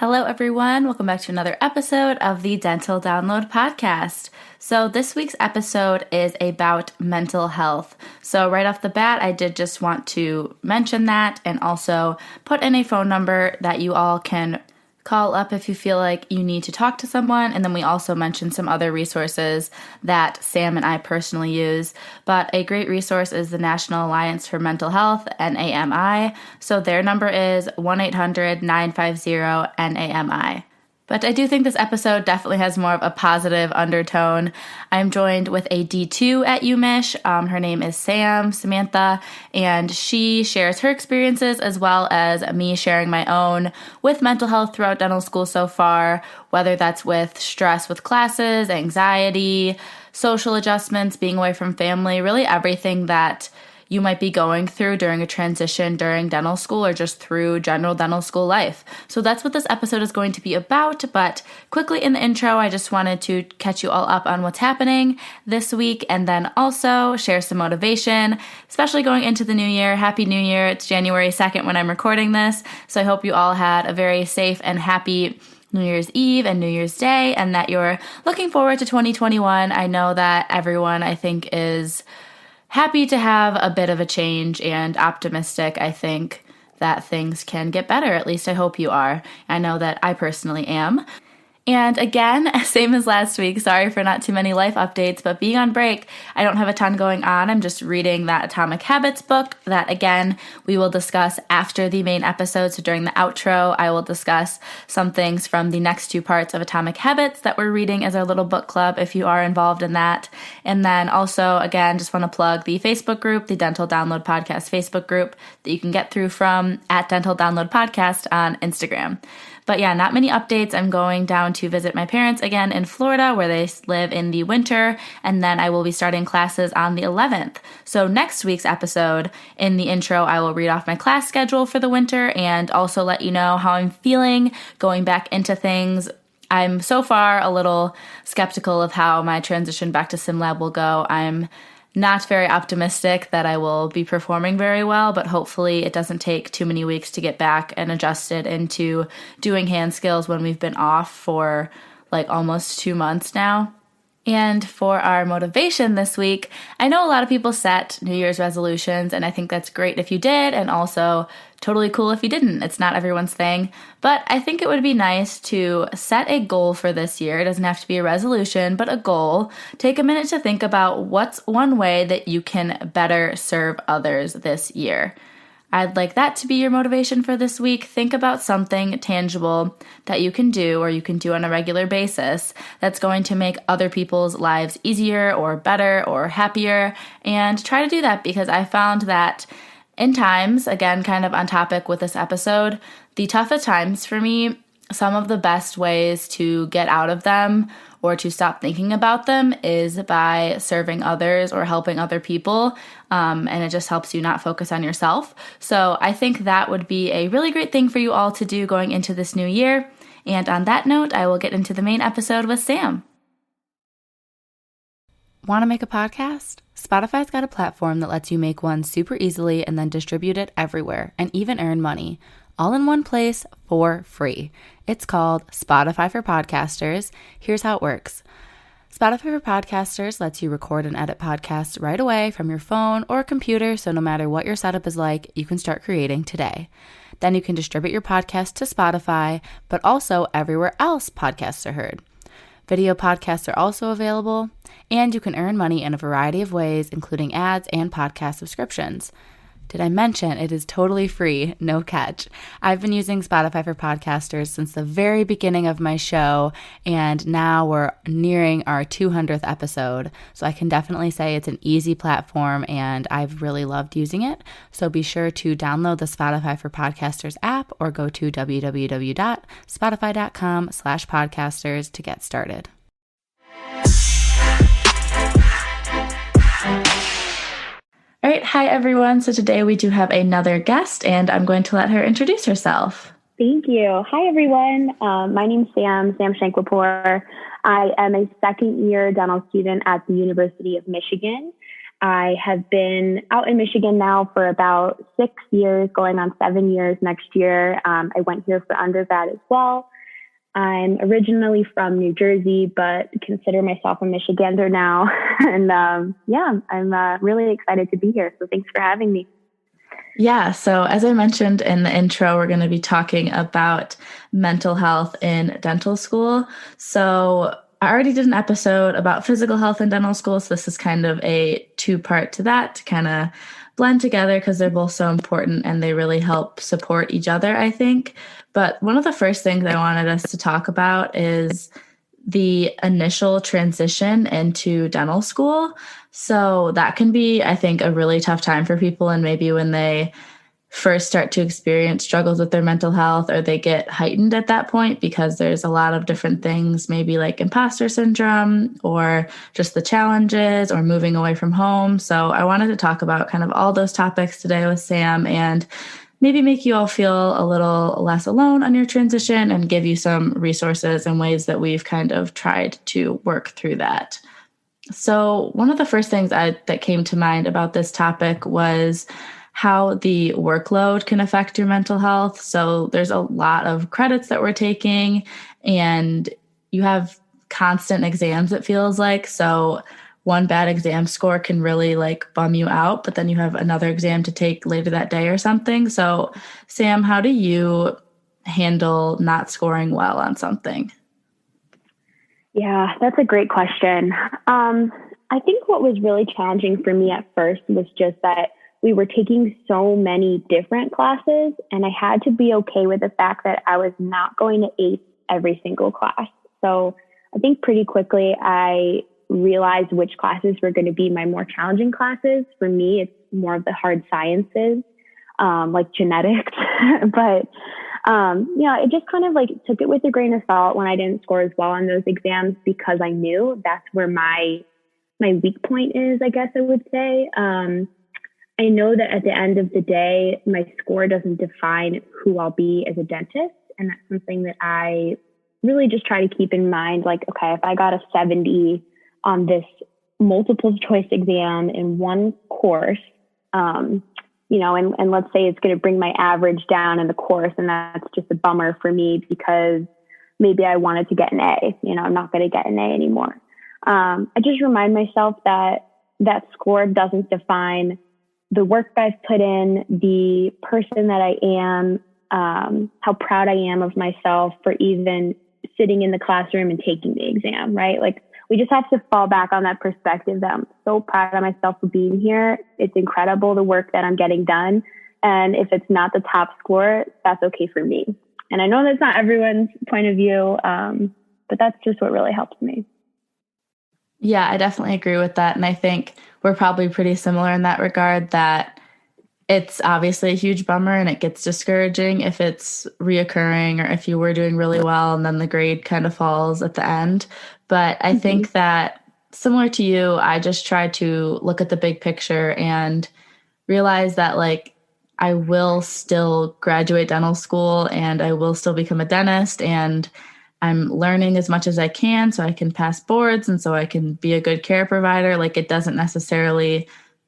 Hello, everyone. Welcome back to another episode of the Dental Download Podcast. So this week's episode is about mental health. So right off the bat, I did just want to mention that and also put in a phone number that you all can call up if you feel like you need to talk to someone. And then we also mentioned some other resources that Samm and I personally use. But a great resource is the National Alliance for Mental Health, NAMI. So their number is 1-800-950-NAMI. But I do think this episode definitely has more of a positive undertone. I'm joined with a D2 at UMich. Her name is Samantha, and she shares her experiences as well as me sharing my own with mental health throughout dental school so far, whether that's with stress with classes, anxiety, social adjustments, being away from family, really everything that you might be going through during a transition during dental school or just through general dental school life. So that's what this episode is going to be about. But quickly in the intro, I just wanted to catch you all up on what's happening this week and then also share some motivation, especially going into the new year. Happy New Year. It's January 2nd when I'm recording this. So I hope you all had a very safe and happy New Year's Eve and New Year's Day and that you're looking forward to 2021. I know that everyone, I think, is happy to have a bit of a change and optimistic. I think that things can get better. At least I hope you are. I know that I personally am. And again, same as last week, sorry for not too many life updates, but being on break, I don't have a ton going on. I'm just reading that Atomic Habits book that, again, we will discuss after the main episode. So during the outro, I will discuss some things from the next two parts of Atomic Habits that we're reading as our little book club if you are involved in that. And then also, again, just want to plug the Facebook group, the Dental Download Podcast Facebook group that you can get through from at Dental Download Podcast on Instagram. But yeah, not many updates. I'm going down to visit my parents again in Florida where they live in the winter, and then I will be starting classes on the 11th. So next week's episode, in the intro, I will read off my class schedule for the winter and also let you know how I'm feeling going back into things. I'm so far a little skeptical of how my transition back to SimLab will go. I'm not very optimistic that I will be performing very well, but hopefully it doesn't take too many weeks to get back and adjusted into doing hand skills when we've been off for like almost 2 months now. And for our motivation this week, I know a lot of people set New Year's resolutions, and I think that's great if you did, and also totally cool if you didn't. It's not everyone's thing. But I think it would be nice to set a goal for this year. It doesn't have to be a resolution, but a goal. Take a minute to think about what's one way that you can better serve others this year. I'd like that to be your motivation for this week. Think about something tangible that you can do or you can do on a regular basis that's going to make other people's lives easier or better or happier. And try to do that because I found that in times, again, kind of on topic with this episode, the toughest times for me, some of the best ways to get out of them or to stop thinking about them is by serving others or helping other people. And it just helps you not focus on yourself. So I think that would be a really great thing for you all to do going into this new year. And on that note, I will get into the main episode with Sam. Want to make a podcast? Spotify's got a platform that lets you make one super easily and then distribute it everywhere and even earn money, all in one place for free. It's called Spotify for Podcasters. Here's how it works. Spotify for Podcasters lets you record and edit podcasts right away from your phone or computer, so no matter what your setup is like, you can start creating today. Then you can distribute your podcast to Spotify, but also everywhere else podcasts are heard. Video podcasts are also available, and you can earn money in a variety of ways, including ads and podcast subscriptions. Did I mention it is totally free, no catch? I've been using Spotify for Podcasters since the very beginning of my show, and now we're nearing our 200th episode. So I can definitely say it's an easy platform, and I've really loved using it. So be sure to download the Spotify for Podcasters app or go to www.spotify.com/podcasters to get started. All right. Hi, everyone. So today we do have another guest, and I'm going to let her introduce herself. Thank you. Hi, everyone. My name's Sam Shanklapur. I am a second-year dental student at the University of Michigan, I have been out in Michigan now for about 6 years, going on 7 years next year. I went here for undergrad as well. I'm originally from New Jersey, but consider myself a Michigander now. And I'm really excited to be here. So thanks for having me. Yeah, so as I mentioned in the intro, we're going to be talking about mental health in dental school. So I already did an episode about physical health in dental school, so this is kind of a two-part to that to kind of blend together because they're both so important and they really help support each other, I think. But one of the first things I wanted us to talk about is the initial transition into dental school. So that can be, I think, a really tough time for people. And maybe when they first start to experience struggles with their mental health, or they get heightened at that point because there's a lot of different things, maybe like imposter syndrome or just the challenges or moving away from home. So I wanted to talk about kind of all those topics today with Sam and maybe make you all feel a little less alone on your transition and give you some resources and ways that we've kind of tried to work through that. So one of the first things that came to mind about this topic was how the workload can affect your mental health. So there's a lot of credits that we're taking and you have constant exams, it feels like. So one bad exam score can really like bum you out, but then you have another exam to take later that day or something. So Sam, how do you handle not scoring well on something? Yeah, that's a great question. I think what was really challenging for me at first was just that we were taking so many different classes, and I had to be okay with the fact that I was not going to ace every single class. So I think pretty quickly I realized which classes were going to be my more challenging classes. For me, it's more of the hard sciences, like genetics, but I just kind of like took it with a grain of salt when I didn't score as well on those exams because I knew that's where my weak point is, I guess I would say. I know that at the end of the day, my score doesn't define who I'll be as a dentist. And that's something that I really just try to keep in mind. Like, okay, if I got a 70 on this multiple choice exam in one course, and let's say it's going to bring my average down in the course, and that's just a bummer for me because maybe I wanted to get an A, I'm not going to get an A anymore. I just remind myself that that score doesn't define the work I've put in, the person that I am, how proud I am of myself for even sitting in the classroom and taking the exam, right? Like we just have to fall back on that perspective that I'm so proud of myself for being here. It's incredible the work that I'm getting done. And if it's not the top score, that's okay for me. And I know that's not everyone's point of view, but that's just what really helps me. Yeah, I definitely agree with that. And I think we're probably pretty similar in that regard, that it's obviously a huge bummer and it gets discouraging if it's reoccurring or if you were doing really well and then the grade kind of falls at the end. But I think that similar to you, I just try to look at the big picture and realize that like I will still graduate dental school and I will still become a dentist, and I'm learning as much as I can so I can pass boards and so I can be a good care provider. Like it doesn't necessarily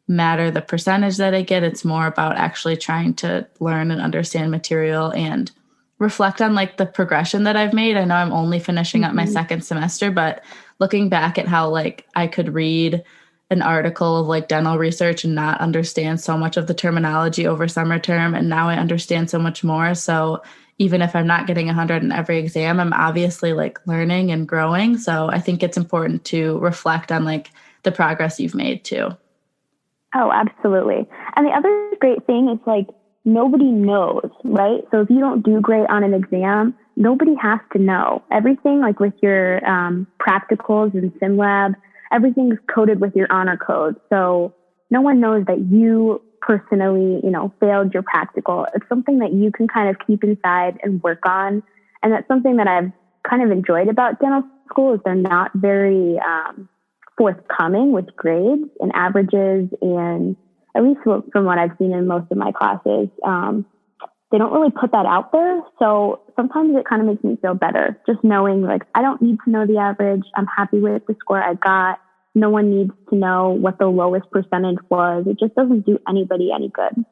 matter the percentage that I get. It's more about actually trying to learn and understand material and reflect on like the progression that I've made. I know I'm only finishing up my second semester, but looking back at how like I could read an article of like dental research and not understand so much of the terminology over summer term, and now I understand so much more. So even if I'm not getting 100 in every exam, I'm obviously like learning and growing. So I think it's important to reflect on like the progress you've made too. Oh, absolutely. And the other great thing is like nobody knows, right? So if you don't do great on an exam, nobody has to know. Everything like with your practicals and sim lab, everything's coded with your honor code. So no one knows that you personally, failed your practical. It's something that you can kind of keep inside and work on. And that's something that I've kind of enjoyed about dental school is they're not very forthcoming with grades and averages, and at least from what I've seen in most of my classes, they don't really put that out there. So sometimes it kind of makes me feel better just knowing like I don't need to know the average. I'm happy with the score I got. no one needs to know what the lowest percentage was. It just doesn't do anybody any good.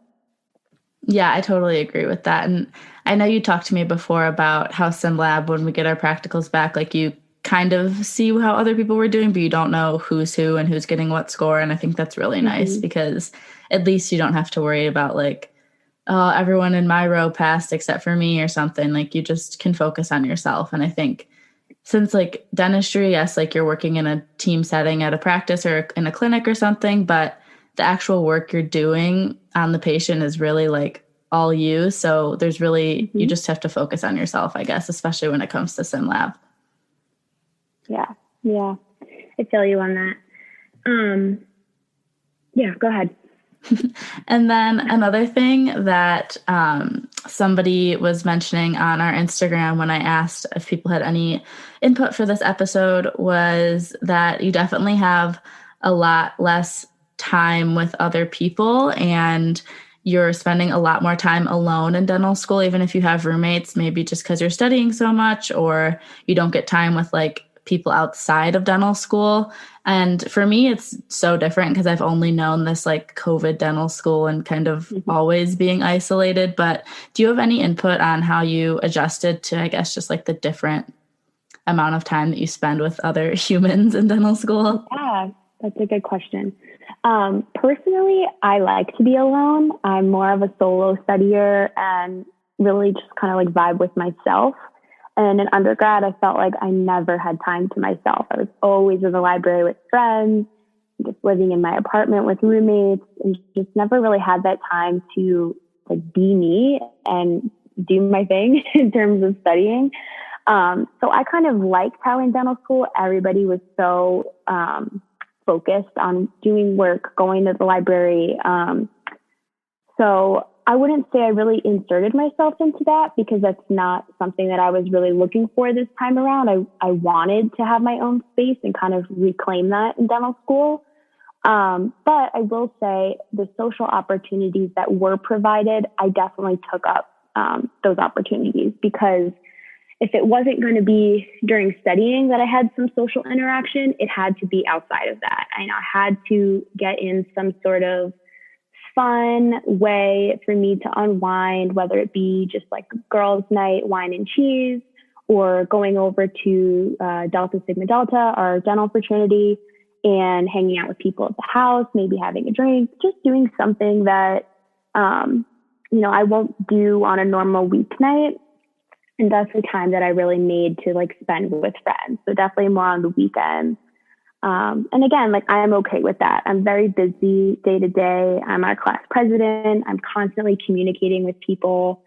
Yeah, I totally agree with that. And I know you talked to me before about how SimLab, when we get our practicals back, like you kind of see how other people were doing, but you don't know who's who and who's getting what score. And I think that's really nice because at least you don't have to worry about like, oh, everyone in my row passed except for me or something. Like you just can focus on yourself. And I think since like dentistry, yes, like you're working in a team setting at a practice or in a clinic or something, but the actual work you're doing on the patient is really like all you. So there's really, you just have to focus on yourself, I guess, especially when it comes to SimLab. Yeah. Yeah. I feel you on that. Yeah, go ahead. And then another thing that somebody was mentioning on our Instagram when I asked if people had any input for this episode was that you definitely have a lot less time with other people and you're spending a lot more time alone in dental school, even if you have roommates, maybe just because you're studying so much or you don't get time with like people outside of dental school. And for me, it's so different because I've only known this like COVID dental school and kind of always being isolated. But do you have any input on how you adjusted to, I guess, just like the different amount of time that you spend with other humans in dental school? Yeah, that's a good question. Personally, I like to be alone. I'm more of a solo studier and really just kind of like vibe with myself. And in undergrad, I felt like I never had time to myself. I was always in the library with friends, just living in my apartment with roommates, and just never really had that time to like be me and do my thing in terms of studying. So I kind of liked how in dental school, everybody was so focused on doing work, going to the library. So I wouldn't say I really inserted myself into that because that's not something that I was really looking for this time around. I wanted to have my own space and kind of reclaim that in dental school. But I will say the social opportunities that were provided, I definitely took up those opportunities because if it wasn't going to be during studying that I had some social interaction, it had to be outside of that. I had to get in some sort of fun way for me to unwind, whether it be just like girls' night, wine and cheese, or going over to Delta Sigma Delta, our dental fraternity, and hanging out with people at the house, maybe having a drink, just doing something that, I won't do on a normal weeknight. And that's the time that I really made to like spend with friends. So definitely more on the weekends. And again, like I am okay with that. I'm very busy day to day. I'm our class president. I'm constantly communicating with people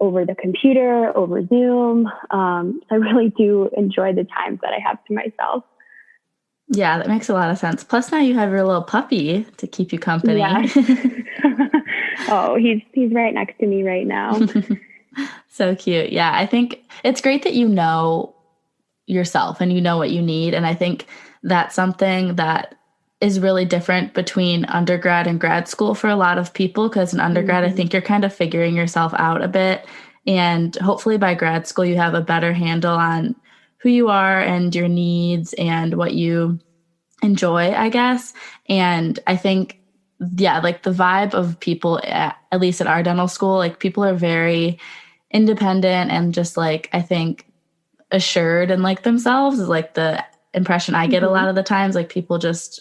over the computer, over Zoom. So I really do enjoy the times that I have to myself. Yeah, that makes a lot of sense. Plus now you have your little puppy to keep you company. Yeah. Oh, he's right next to me right now. So cute. Yeah, I think it's great that you know yourself and you know what you need. And I think that's something that is really different between undergrad and grad school for a lot of people. Because in undergrad, I think you're kind of figuring yourself out a bit. And hopefully by grad school, you have a better handle on who you are and your needs and what you enjoy, I guess. And I think, yeah, like the vibe of people, at least at our dental school, like people are very independent and just like, I think, assured and like themselves is like the impression I get a lot of the times. Like people just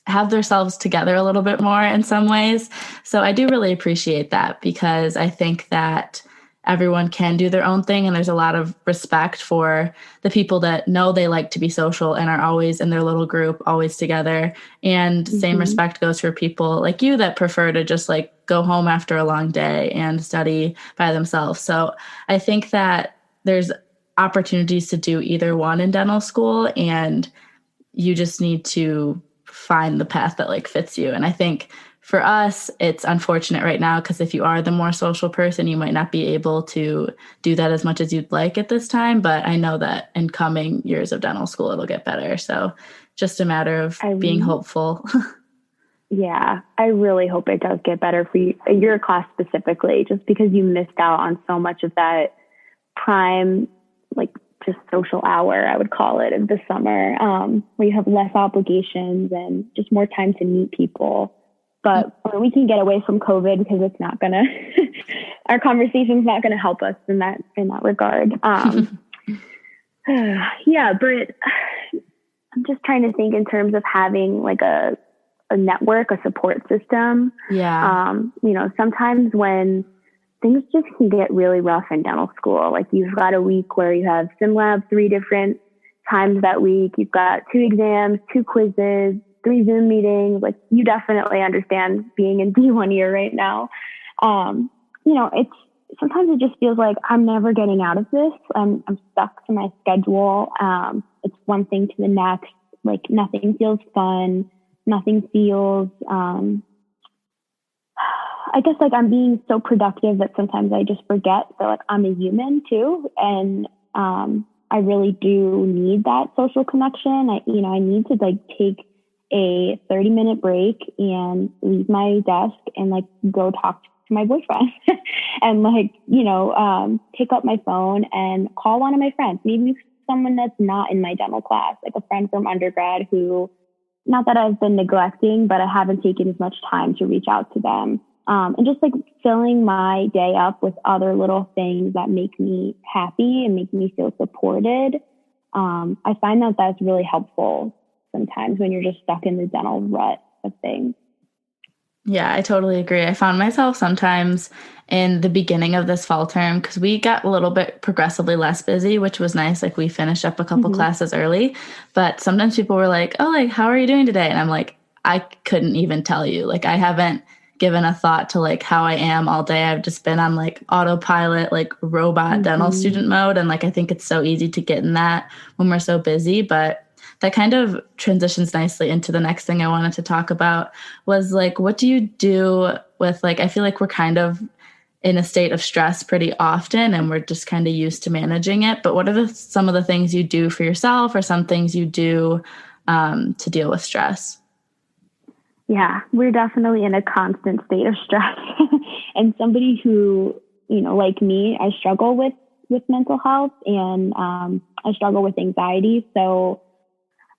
have themselves together a little bit more in some ways. So I do really appreciate that because I think that everyone can do their own thing and there's a lot of respect for the people that know they like to be social and are always in their little group, always together. And same respect goes for people like you that prefer to just like go home after a long day and study by themselves. So I think that there's opportunities to do either one in dental school and you just need to find the path that like fits you. And I think for us, it's unfortunate right now because if you are the more social person, you might not be able to do that as much as you'd like at this time. But I know that in coming years of dental school, it'll get better. So just a matter of being hopeful. Yeah, I really hope it does get better for you, your class specifically, just because you missed out on so much of that prime, like just social hour, I would call it, of the summer, where you have less obligations and just more time to meet people. But we can get away from COVID because it's not gonna, our conversation's not gonna help us in that regard. Yeah, but I'm just trying to think in terms of having like a network, a support system. Yeah. Sometimes when things just can get really rough in dental school, like you've got a week where you have sim lab 3 different times that week, you've got 2 exams, 2 quizzes, 3 Zoom meetings. Like, you definitely understand being in D1 year right now. It's sometimes it just feels like I'm never getting out of this. I'm stuck to my schedule. It's one thing to the next. Like, nothing feels fun. Nothing feels, I guess, like I'm being so productive that sometimes I just forget that, like, I'm a human too. And, I really do need that social connection. I need to like take a 30-minute break and leave my desk and like go talk to my boyfriend and like, pick up my phone and call one of my friends, maybe someone that's not in my dental class, like a friend from undergrad who, not that I've been neglecting, but I haven't taken as much time to reach out to them. And just like filling my day up with other little things that make me happy and make me feel supported. I find that that's really helpful sometimes when you're just stuck in the dental rut of things. Yeah, I totally agree. I found myself sometimes in the beginning of this fall term, because we got a little bit progressively less busy, which was nice. Like, we finished up a couple classes early, but sometimes people were like, oh, like, how are you doing today? And I'm like, I couldn't even tell you. Like, I haven't given a thought to like how I am all day. I've just been on like autopilot, like robot dental student mode. And like, I think it's so easy to get in that when we're so busy, but that kind of transitions nicely into the next thing I wanted to talk about was like, what do you do with, like, I feel like we're kind of in a state of stress pretty often and we're just kind of used to managing it. But what are some of the things you do for yourself or some things you do to deal with stress? Yeah, we're definitely in a constant state of stress. And somebody who, like me, I struggle with mental health and I struggle with anxiety. So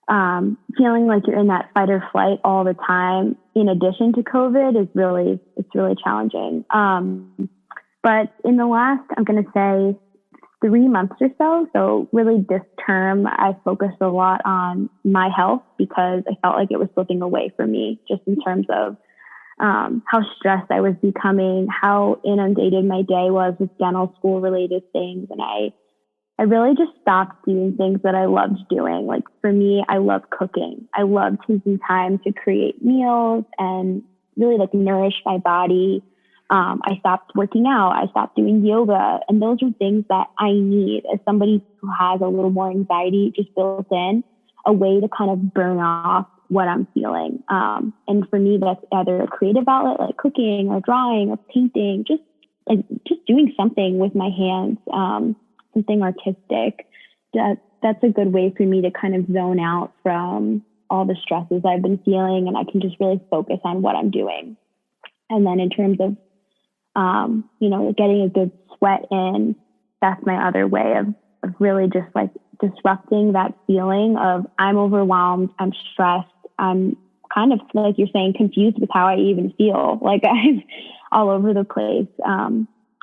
feeling like you're in that fight or flight all the time, in addition to COVID, it's really challenging. But in the last, I'm going to say 3 months or so really this term, I focused a lot on my health because I felt like it was slipping away from me, just in terms of how stressed I was becoming, how inundated my day was with dental school related things. And I really just stopped doing things that I loved doing. Like, for me, I love cooking. I love taking time to create meals and really like nourish my body. I stopped working out. I stopped doing yoga. And those are things that I need as somebody who has a little more anxiety just built in, a way to kind of burn off what I'm feeling. And for me, that's either a creative outlet like cooking or drawing or painting, just doing something with my hands, something artistic. That's a good way for me to kind of zone out from all the stresses I've been feeling, and I can just really focus on what I'm doing. And then in terms of getting a good sweat in, that's my other way of really just like disrupting that feeling of I'm overwhelmed, I'm stressed, I'm kind of, like you're saying, confused with how I even feel. Like, I'm all over the place.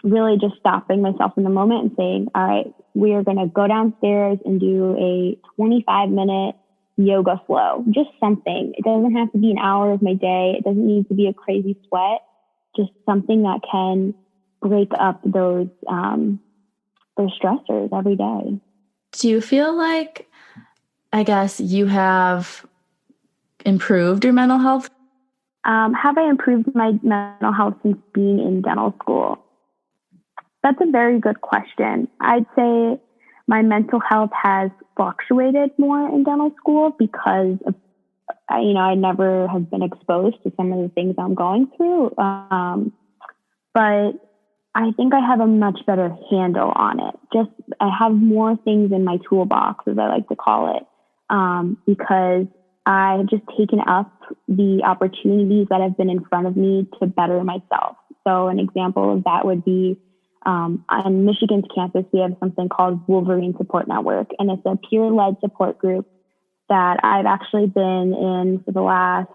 Really just stopping myself in the moment and saying, all right, we are going to go downstairs and do a 25-minute yoga flow, just something. It doesn't have to be an hour of my day. It doesn't need to be a crazy sweat. Just something that can break up those stressors every day. Do you feel like, I guess, you have improved your mental health? Have I improved my mental health since being in dental school? That's a very good question. I'd say my mental health has fluctuated more in dental school because of, I never have been exposed to some of the things I'm going through. But I think I have a much better handle on it. Just, I have more things in my toolbox, as I like to call it, because I've just taken up the opportunities that have been in front of me to better myself. So an example of that would be on Michigan's campus, we have something called Wolverine Support Network, and it's a peer-led support group that I've actually been in for the last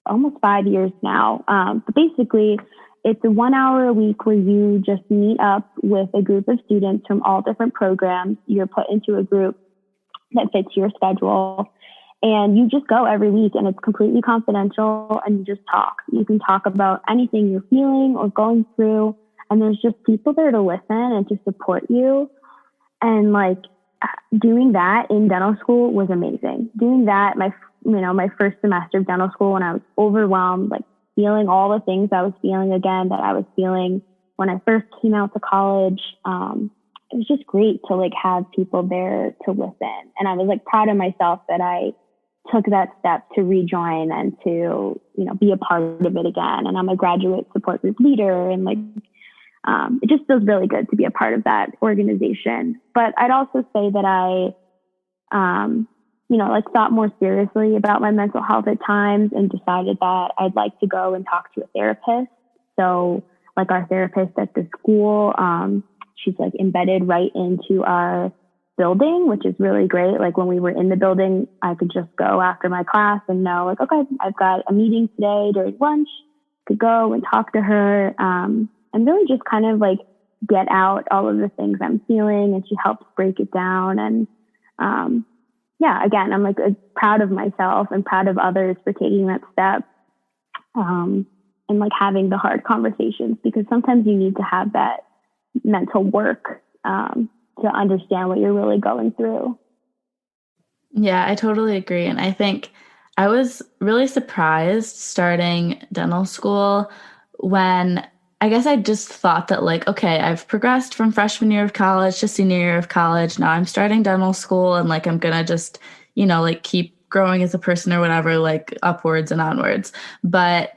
almost 5 years now. But basically, it's a 1 hour a week where you just meet up with a group of students from all different programs. You're put into a group that fits your schedule. And you just go every week, and it's completely confidential, and you just talk. You can talk about anything you're feeling or going through, and there's just people there to listen and to support you. And like doing that in dental school was amazing. Doing that my first semester of dental school, when I was overwhelmed, like feeling all the things I was feeling again that I was feeling when I first came out to college. It was just great to like have people there to listen. And I was like proud of myself that I took that step to rejoin and to, be a part of it again. And I'm a graduate support group leader, and like, it just feels really good to be a part of that organization. But I'd also say that I, thought more seriously about my mental health at times and decided that I'd like to go and talk to a therapist. So like our therapist at the school, she's like embedded right into our building, which is really great. Like when we were in the building, I could just go after my class and know like, okay, I've got a meeting today during lunch, could go and talk to her, and really just kind of like get out all of the things I'm feeling. And she helps break it down. And, again, I'm like proud of myself and proud of others for taking that step, and like having the hard conversations, because sometimes you need to have that mental work, to understand what you're really going through. Yeah, I totally agree. And I think I was really surprised starting dental school when I guess I just thought that like, okay, I've progressed from freshman year of college to senior year of college. Now I'm starting dental school, and like I'm going to just, like keep growing as a person or whatever, like upwards and onwards. But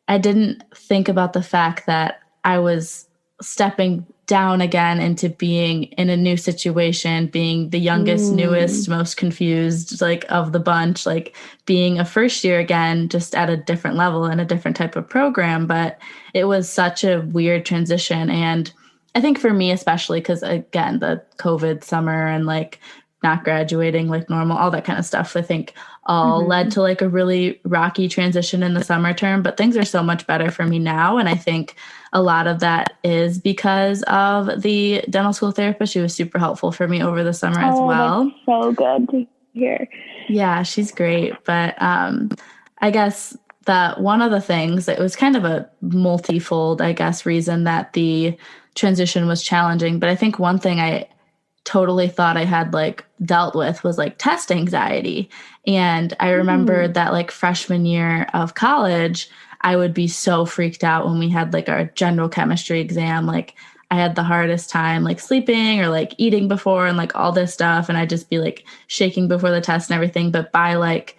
I didn't think about the fact that I was stepping down again into being in a new situation, being the youngest, newest, most confused, like of the bunch, like being a first year again, just at a different level and a different type of program. But it was such a weird transition. And I think for me, especially because again, the COVID summer and like not graduating like normal, all that kind of stuff, I think all led to like a really rocky transition in the summer term. But things are so much better for me now. And I think a lot of that is because of the dental school therapist. She was super helpful for me over the summer as well. That's so good to hear. Yeah, she's great. But I guess that one of the things, it was kind of a multifold, I guess, reason that the transition was challenging. But I think one thing I totally thought I had like dealt with was like test anxiety. And I remember that like freshman year of college, I would be so freaked out when we had like our general chemistry exam. Like I had the hardest time like sleeping or like eating before and like all this stuff. And I'd just be like shaking before the test and everything. But by like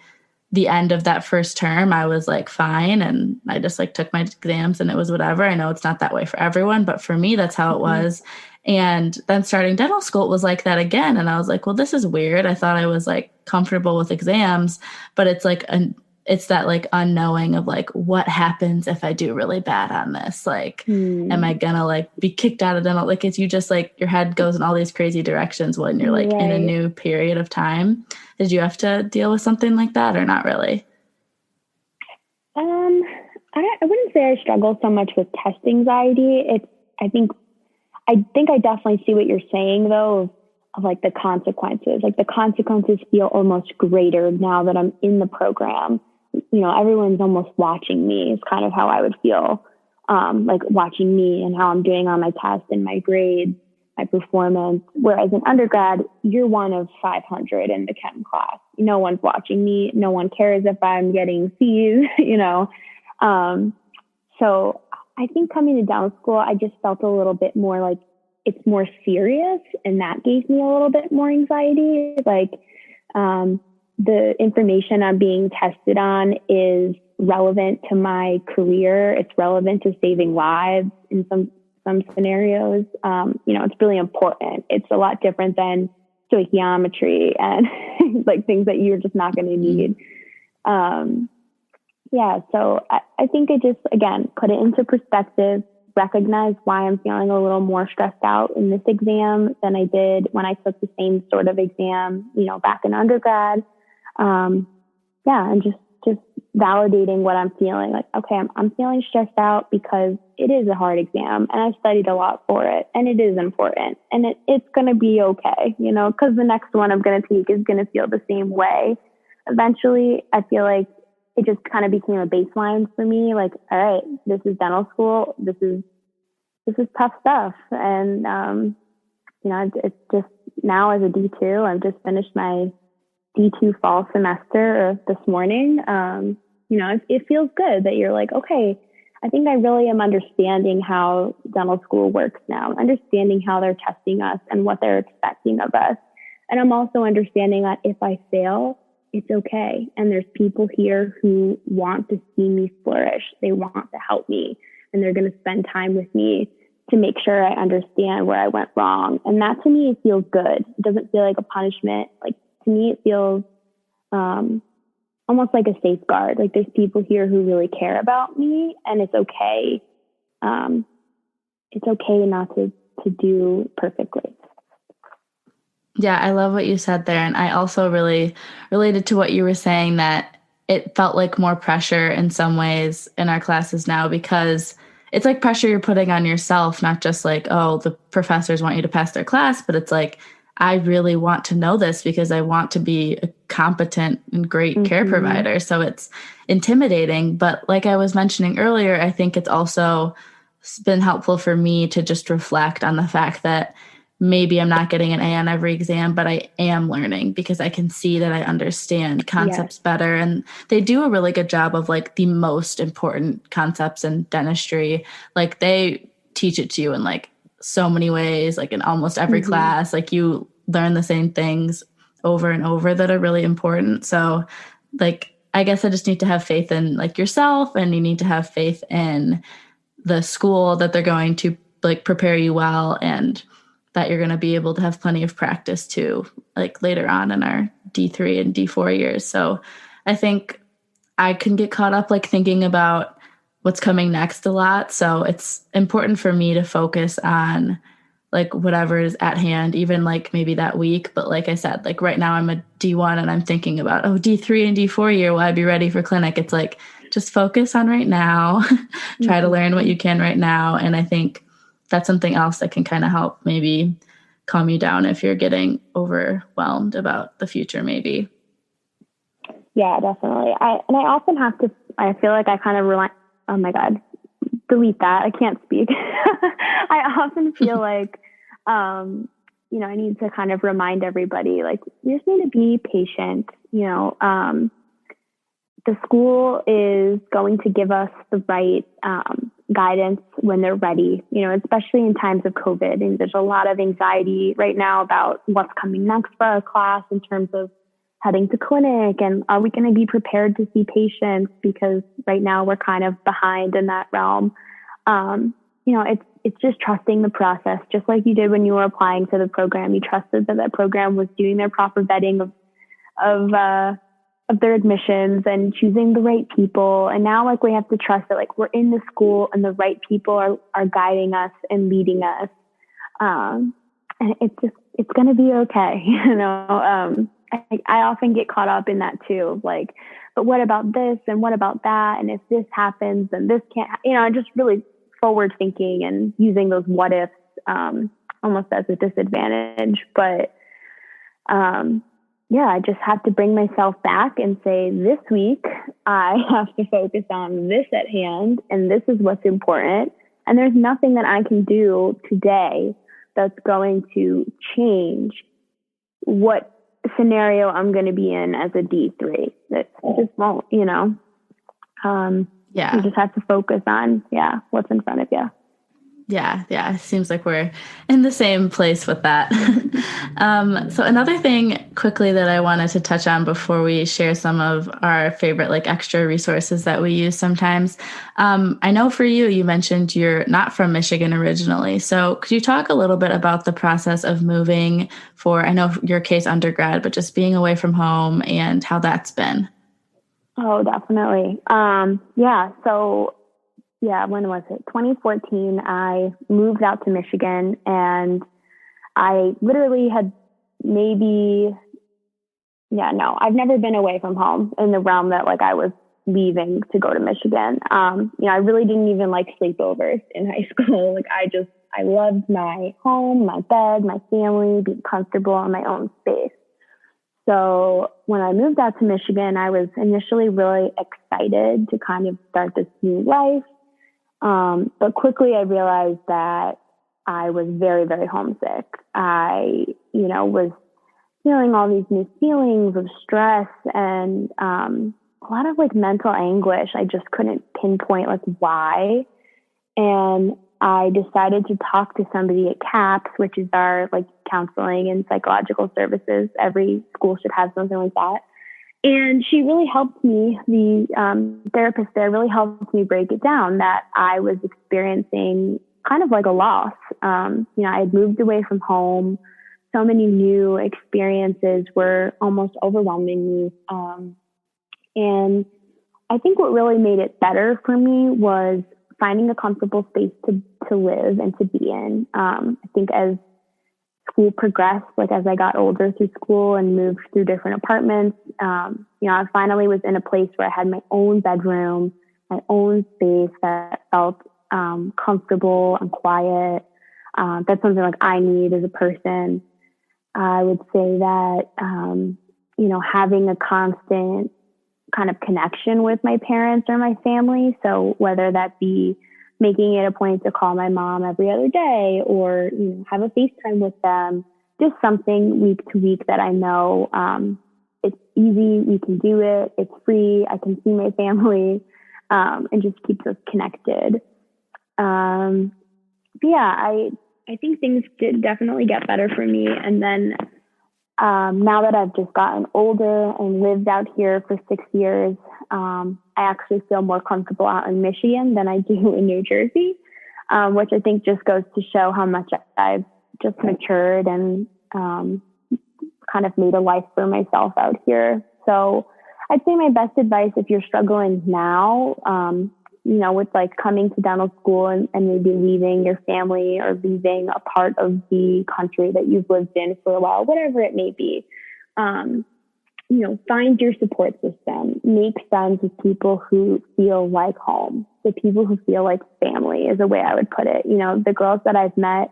the end of that first term, I was like fine. And I just like took my exams and it was whatever. I know it's not that way for everyone, but for me, that's how it was. And then starting dental school, it was like that again. And I was like, well, this is weird. I thought I was like comfortable with exams, but it's like it's that like unknowing of like, what happens if I do really bad on this? Like, am I gonna like be kicked out of dental? Like, it's you just like your head goes in all these crazy directions when you're like in a new period of time. Did you have to deal with something like that or not really? I wouldn't say I struggle so much with test anxiety. I think I definitely see what you're saying though, of like the consequences. Like the consequences feel almost greater now that I'm in the program. Everyone's almost watching me is kind of how I would feel, like watching me and how I'm doing on my test and my grades, my performance. Whereas in undergrad, you're one of 500 in the chem class. No one's watching me. No one cares if I'm getting C's, So I think coming to dental school, I just felt a little bit more like it's more serious, and that gave me a little bit more anxiety. Like the information I'm being tested on is relevant to my career. It's relevant to saving lives in some scenarios. It's really important. It's a lot different than stoichiometry and like things that you're just not going to need. So I think it just, again, put it into perspective, recognize why I'm feeling a little more stressed out in this exam than I did when I took the same sort of exam, back in undergrad. And just validating what I'm feeling. Like, okay, I'm feeling stressed out because it is a hard exam and I studied a lot for it and it is important and it's going to be okay, because the next one I'm going to take is going to feel the same way. Eventually, I feel like it just kind of became a baseline for me. Like, all right, this is dental school. This is tough stuff. And, it's just now as a D2, I've just finished my D2 fall semester this morning. It feels good that you're like, okay, I think I really am understanding how dental school works now, understanding how they're testing us and what they're expecting of us. And I'm also understanding that if I fail, it's okay. And there's people here who want to see me flourish. They want to help me and they're going to spend time with me to make sure I understand where I went wrong. And that to me, it feels good. It doesn't feel like a punishment. Like, to me, it feels almost like a safeguard. Like, there's people here who really care about me, and it's okay. It's okay not to do perfectly. Yeah, I love what you said there. And I also really related to what you were saying, that it felt like more pressure in some ways in our classes now, because it's like pressure you're putting on yourself, not just like, oh, the professors want you to pass their class, but it's like, I really want to know this because I want to be a competent and great care provider. So it's intimidating. But like I was mentioning earlier, I think it's also been helpful for me to just reflect on the fact that maybe I'm not getting an A on every exam, but I am learning because I can see that I understand concepts better. And they do a really good job of like the most important concepts in dentistry. Like, they teach it to you in like so many ways, like in almost every class. Like, you learn the same things over and over that are really important. So like, I guess I just need to have faith in like yourself, and you need to have faith in the school that they're going to like prepare you well, and that you're going to be able to have plenty of practice too, like later on in our D3 and D4 years. So I think I can get caught up like thinking about what's coming next a lot. So it's important for me to focus on like whatever is at hand, even like maybe that week. But like I said, like right now I'm a D1 and I'm thinking about, D3 and D4 year, will I be ready for clinic? It's like, just focus on right now, try to learn what you can right now. And I think that's something else that can kind of help maybe calm you down if you're getting overwhelmed about the future, maybe. Yeah, definitely. I often have to, I feel like I kind of rely, oh my God, delete that. I can't speak. I often feel like, I need to kind of remind everybody, like, you just need to be patient. The school is going to give us the right guidance when they're ready, especially in times of COVID. And there's a lot of anxiety right now about what's coming next for our class in terms of heading to clinic, and are we going to be prepared to see patients, because right now we're kind of behind in that realm. It's just trusting the process, just like you did when you were applying for the program. You trusted that program was doing their proper vetting of their admissions and choosing the right people. And now like we have to trust that like we're in the school and the right people are guiding us and leading us. And it's going to be okay. I often get caught up in that too. Like, but what about this? And what about that? And if this happens, then this can't, just really forward thinking and using those what ifs, almost as a disadvantage. But, I just have to bring myself back and say, this week I have to focus on this at hand, and this is what's important. And there's nothing that I can do today that's going to change what scenario I'm going to be in as a D3. That just won't, You just have to focus on, what's in front of you. Yeah. It seems like we're in the same place with that. So another thing quickly that I wanted to touch on before we share some of our favorite like extra resources that we use sometimes. I know for you, you mentioned you're not from Michigan originally. So could you talk a little bit about the process of moving for, I know your case undergrad, but just being away from home and how that's been? Oh, definitely. So yeah, when was it? 2014, I moved out to Michigan, and I literally had maybe, yeah, no, I've never been away from home in the realm that like I was leaving to go to Michigan. I really didn't even like sleepovers in high school. I loved my home, my bed, my family, being comfortable in my own space. So when I moved out to Michigan, I was initially really excited to kind of start this new life. But quickly I realized that I was very, very homesick. Was feeling all these new feelings of stress and a lot of like mental anguish. I just couldn't pinpoint like why. And I decided to talk to somebody at CAPS, which is our like counseling and psychological services. Every school should have something like that. And she really helped me, the therapist there really helped me break it down that I was experiencing kind of like a loss. I had moved away from home. So many new experiences were almost overwhelming me. And I think what really made it better for me was finding a comfortable space to live and to be in. I think as school progressed, like as I got older through school and moved through different apartments, I finally was in a place where I had my own bedroom, my own space that felt comfortable and quiet. That's something like I need as a person. I would say that, having a constant kind of connection with my parents or my family. So whether that be making it a point to call my mom every other day or have a FaceTime with them, just something week to week that I know it's easy, we can do it, it's free, I can see my family, and just keeps us connected. I think things did definitely get better for me. And then now that I've just gotten older and lived out here for 6 years, I actually feel more comfortable out in Michigan than I do in New Jersey, which I think just goes to show how much I've just matured and kind of made a life for myself out here. So I'd say my best advice if you're struggling now, with like coming to dental school and maybe leaving your family or leaving a part of the country that you've lived in for a while, whatever it may be, find your support system, make friends with people who feel like home, the people who feel like family is a way I would put it. The girls that I've met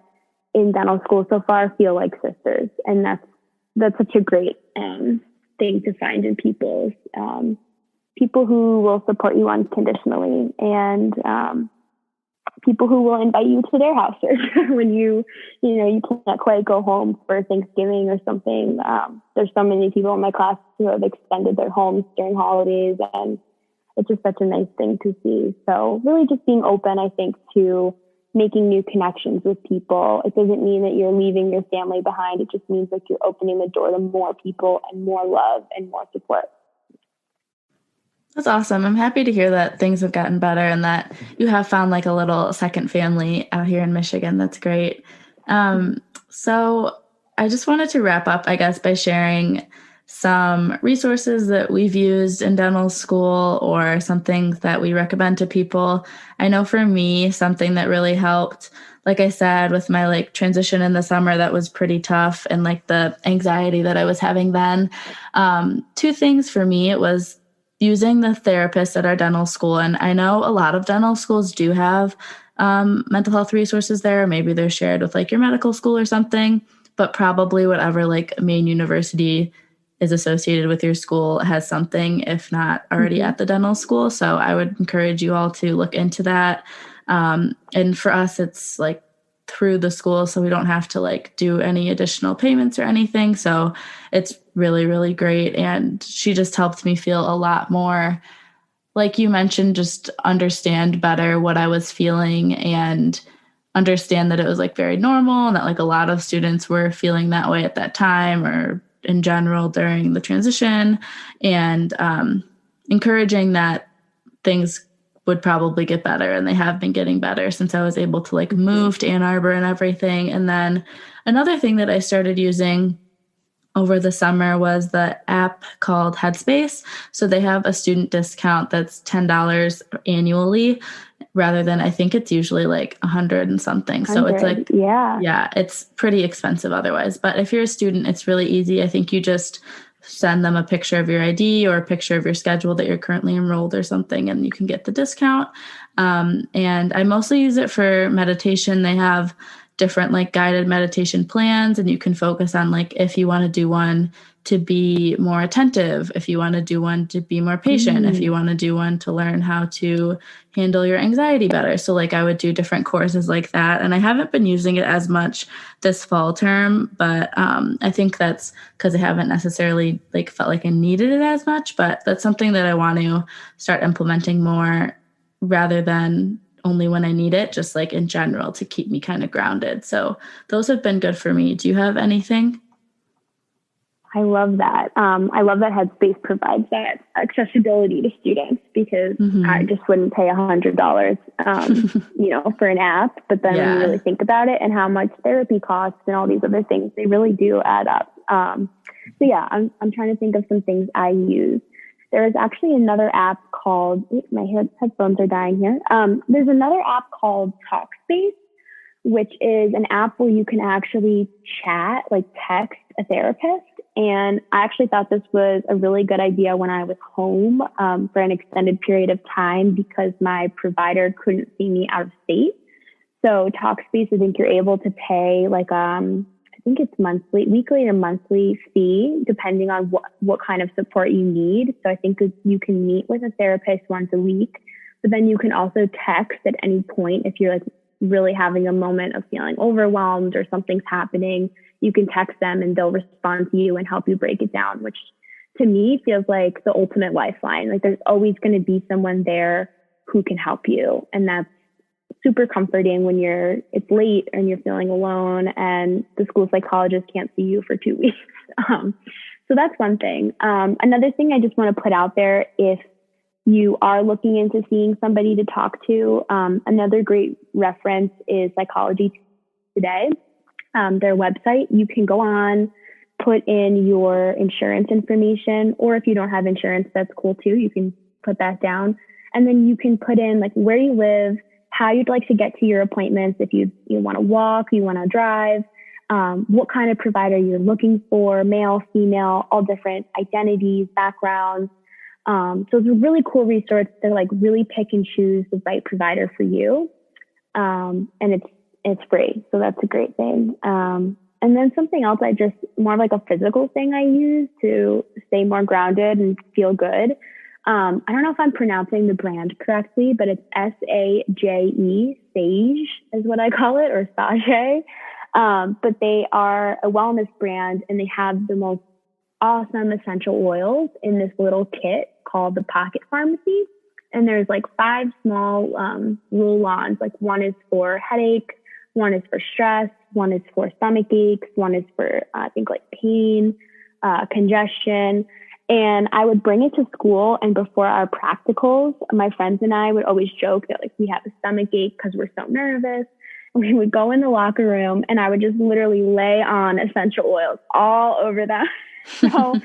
in dental school so far feel like sisters. And that's such a great thing to find in people who will support you unconditionally and people who will invite you to their house when you can't quite go home for Thanksgiving or something. There's so many people in my class who have extended their homes during holidays, and it's just such a nice thing to see. So really just being open, I think, to making new connections with people. It doesn't mean that you're leaving your family behind. It just means that you're opening the door to more people and more love and more support. That's awesome. I'm happy to hear that things have gotten better and that you have found like a little second family out here in Michigan. That's great. So I just wanted to wrap up, I guess, by sharing some resources that we've used in dental school or something that we recommend to people. I know for me, something that really helped, like I said, with my like transition in the summer, that was pretty tough, and like the anxiety that I was having then. Two things for me, it was using the therapist at our dental school. And I know a lot of dental schools do have mental health resources there. Maybe they're shared with like your medical school or something, but probably whatever like main university is associated with your school has something, if not already at the dental school. So I would encourage you all to look into that. And for us, it's like through the school, so we don't have to like do any additional payments or anything. So it's really, really great. And she just helped me feel a lot more, like you mentioned, just understand better what I was feeling and understand that it was like very normal and that like a lot of students were feeling that way at that time or in general during the transition, and encouraging that things would probably get better, and they have been getting better since I was able to like move to Ann Arbor and everything. And then another thing that I started using over the summer was the app called Headspace. So they have a student discount that's $10 annually. rather than, I think it's usually like 100 and something. So it's like, yeah, it's pretty expensive otherwise. But if you're a student, it's really easy. I think you just send them a picture of your ID or a picture of your schedule that you're currently enrolled or something, and you can get the discount. And I mostly use it for meditation. They have different like guided meditation plans, and you can focus on like if you want to do one to be more attentive, if you want to do one to be more patient, if you want to do one to learn how to handle your anxiety better. So like I would do different courses like that. And I haven't been using it as much this fall term, but I think that's because I haven't necessarily like felt like I needed it as much, but that's something that I want to start implementing more rather than only when I need it, just like in general to keep me kind of grounded. So those have been good for me. Do you have anything? I love that. I love that Headspace provides that accessibility to students, because I just wouldn't pay $100, for an app. But then when you really think about it and how much therapy costs and all these other things, they really do add up. I'm trying to think of some things I use. There is actually another app called, my headphones are dying here. There's another app called Talkspace, which is an app where you can actually chat, like text a therapist. And I actually thought this was a really good idea when I was home for an extended period of time, because my provider couldn't see me out of state. So Talkspace, I think you're able to pay like, I think it's weekly or monthly fee, depending on what kind of support you need. So I think you can meet with a therapist once a week, but then you can also text at any point if you're like really having a moment of feeling overwhelmed or something's happening. You can text them and they'll respond to you and help you break it down, which to me feels like the ultimate lifeline. Like there's always going to be someone there who can help you. And that's super comforting when it's late and you're feeling alone and the school psychologist can't see you for 2 weeks. So that's one thing. Another thing I just want to put out there, if you are looking into seeing somebody to talk to, another great reference is Psychology Today. Their website, you can go on, put in your insurance information, or if you don't have insurance, that's cool too. You can put that down. And then you can put in like where you live, how you'd like to get to your appointments, if you want to walk, you want to drive, what kind of provider you're looking for, male, female, all different identities, backgrounds. So it's a really cool resource to like really pick and choose the right provider for you. And it's free. So that's a great thing. And then something else, more of like a physical thing I use to stay more grounded and feel good. I don't know if I'm pronouncing the brand correctly, but it's SAJE, Sage is what I call it, or Sage. But they are a wellness brand, and they have the most awesome essential oils in this little kit called the Pocket Pharmacy. And there's like 5 small roll-ons. Like one is for headache, one is for stress, one is for stomach aches, one is for, I think like pain, congestion. And I would bring it to school, and before our practicals, my friends and I would always joke that like we have a stomach ache because we're so nervous. And we would go in the locker room and I would just literally lay on essential oils all over them. So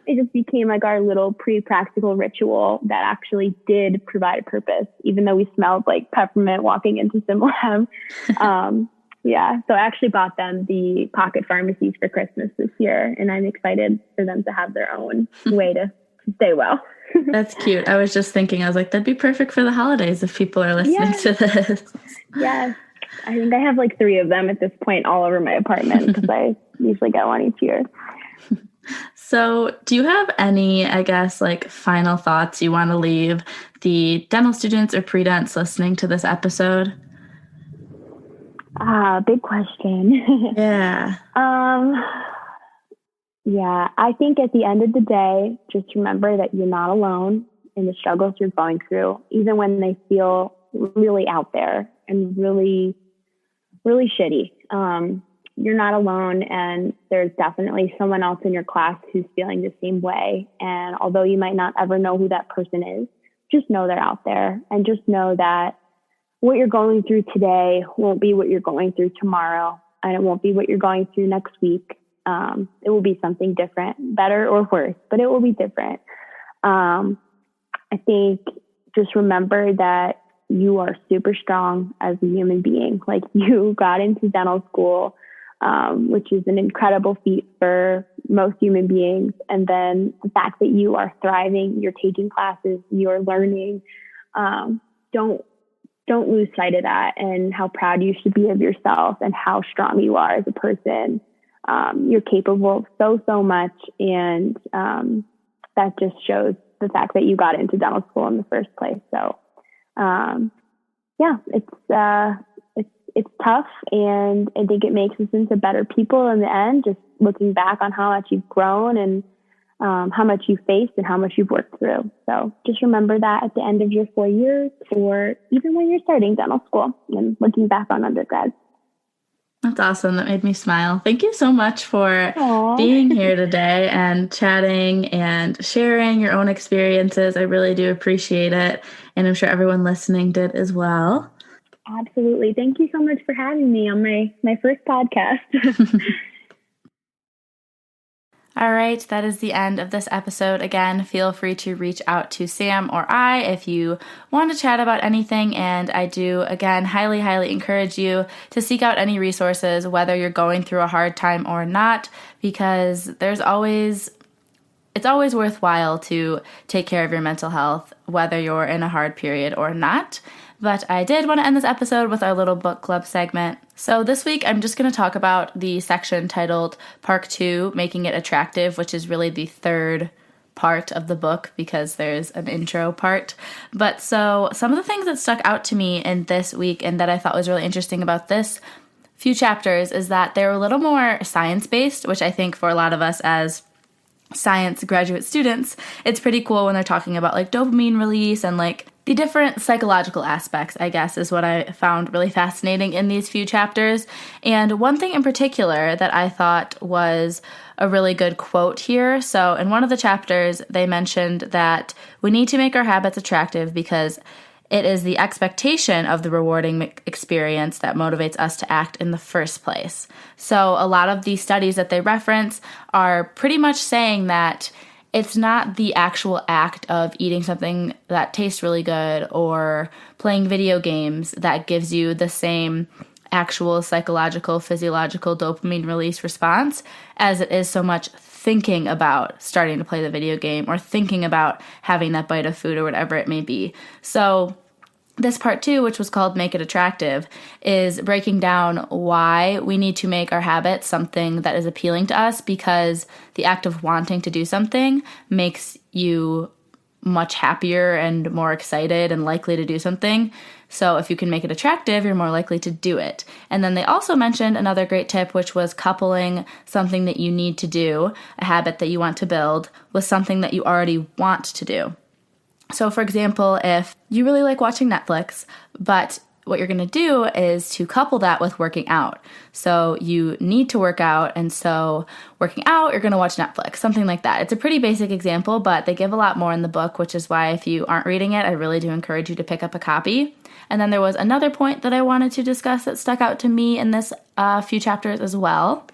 it just became like our little pre-practical ritual that actually did provide a purpose, even though we smelled like peppermint walking into sim lab. So I actually bought them the Pocket Pharmacies for Christmas this year, and I'm excited for them to have their own way to stay well. That's cute. I was just thinking, I was like, that'd be perfect for the holidays if people are listening to this. Yes. I think I have like 3 of them at this point all over my apartment, because I usually get one each year. So do you have any, I guess, like final thoughts you want to leave the dental students or pre-dents listening to this episode? Big question. Yeah. Yeah, I think at the end of the day, just remember that you're not alone in the struggles you're going through, even when they feel really out there and really, really shitty. You're not alone, and there's definitely someone else in your class who's feeling the same way. And although you might not ever know who that person is, just know they're out there, and just know that what you're going through today won't be what you're going through tomorrow, and it won't be what you're going through next week. It will be something different, better or worse, but it will be different. I think just remember that you are super strong as a human being. Like, you got into dental school, which is an incredible feat for most human beings. And then the fact that you are thriving, you're taking classes, you're learning. Don't lose sight of that, and how proud you should be of yourself and how strong you are as a person. You're capable of so much. And that just shows the fact that you got into dental school in the first place. So, it's tough, and I think it makes us into better people in the end, just looking back on how much you've grown and how much you've faced and how much you've worked through. So just remember that at the end of your 4 years, or even when you're starting dental school and looking back on undergrad. That's awesome. That made me smile. Thank you so much for being here today and chatting and sharing your own experiences. I really do appreciate it. And I'm sure everyone listening did as well. Absolutely. Thank you so much for having me on my first podcast. All right, that is the end of this episode. Again, feel free to reach out to Sam or I if you want to chat about anything. And I do, again, highly, highly encourage you to seek out any resources, whether you're going through a hard time or not, because it's always worthwhile to take care of your mental health, whether you're in a hard period or not. But I did want to end this episode with our little book club segment. So this week, I'm just going to talk about the section titled Part 2, Making It Attractive, which is really the third part of the book because there's an intro part. But so some of the things that stuck out to me in this week and that I thought was really interesting about this few chapters is that they're a little more science-based, which I think for a lot of us as science graduate students, it's pretty cool when they're talking about like dopamine release and like the different psychological aspects, I guess, is what I found really fascinating in these few chapters. And one thing in particular that I thought was a really good quote here. So in one of the chapters, they mentioned that we need to make our habits attractive because it is the expectation of the rewarding experience that motivates us to act in the first place. So a lot of these studies that they reference are pretty much saying that it's not the actual act of eating something that tastes really good or playing video games that gives you the same actual psychological, physiological dopamine release response as it is so much thinking about starting to play the video game or thinking about having that bite of food or whatever it may be. So this part 2, which was called Make It Attractive, is breaking down why we need to make our habits something that is appealing to us, because the act of wanting to do something makes you much happier and more excited and likely to do something. So if you can make it attractive, you're more likely to do it. And then they also mentioned another great tip, which was coupling something that you need to do, a habit that you want to build, with something that you already want to do. So for example, if you really like watching Netflix, but what you're going to do is to couple that with working out. So you need to work out, and so working out, you're going to watch Netflix, something like that. It's a pretty basic example, but they give a lot more in the book, which is why if you aren't reading it, I really do encourage you to pick up a copy. And then there was another point that I wanted to discuss that stuck out to me in this few chapters as well.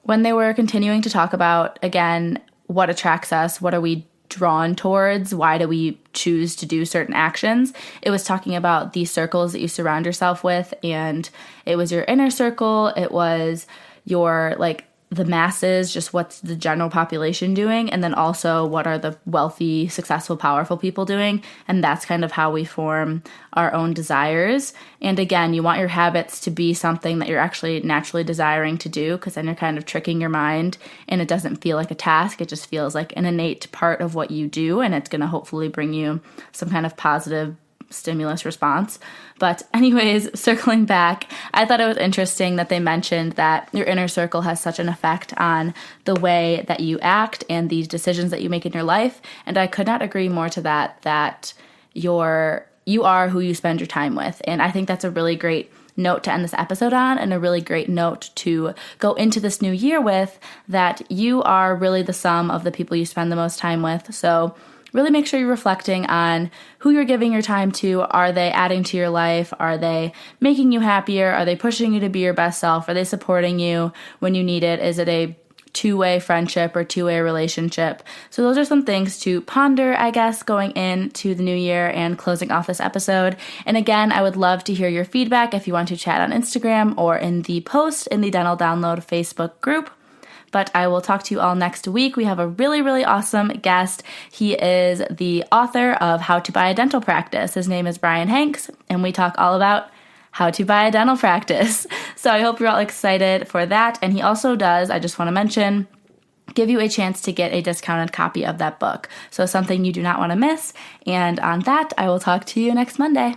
When they were continuing to talk about, again, what attracts us, what are we drawn towards, why do we choose to do certain actions, it was talking about the circles that you surround yourself with, and it was your inner circle, it was your like the masses, just what's the general population doing, and then also what are the wealthy, successful, powerful people doing, and that's kind of how we form our own desires. And again, you want your habits to be something that you're actually naturally desiring to do, because then you're kind of tricking your mind and it doesn't feel like a task, it just feels like an innate part of what you do, and it's going to hopefully bring you some kind of positive stimulus response. But anyways, circling back, I thought it was interesting that they mentioned that your inner circle has such an effect on the way that you act and the decisions that you make in your life. And I could not agree more to that you are who you spend your time with. And I think that's a really great note to end this episode on, and a really great note to go into this new year with, that you are really the sum of the people you spend the most time with. So really make sure you're reflecting on who you're giving your time to. Are they adding to your life? Are they making you happier? Are they pushing you to be your best self? Are they supporting you when you need it? Is it a two-way friendship or two-way relationship. So those are some things to ponder, I guess, going into the new year and closing off this episode. And again, I would love to hear your feedback if you want to chat on Instagram or in the post in the Dental Download Facebook group. But I will talk to you all next week. We have a really, really awesome guest. He is the author of How to Buy a Dental Practice. His name is Brian Hanks, and we talk all about how to buy a dental practice. So I hope you're all excited for that. And he also does, I just want to mention, give you a chance to get a discounted copy of that book. So something you do not want to miss. And on that, I will talk to you next Monday.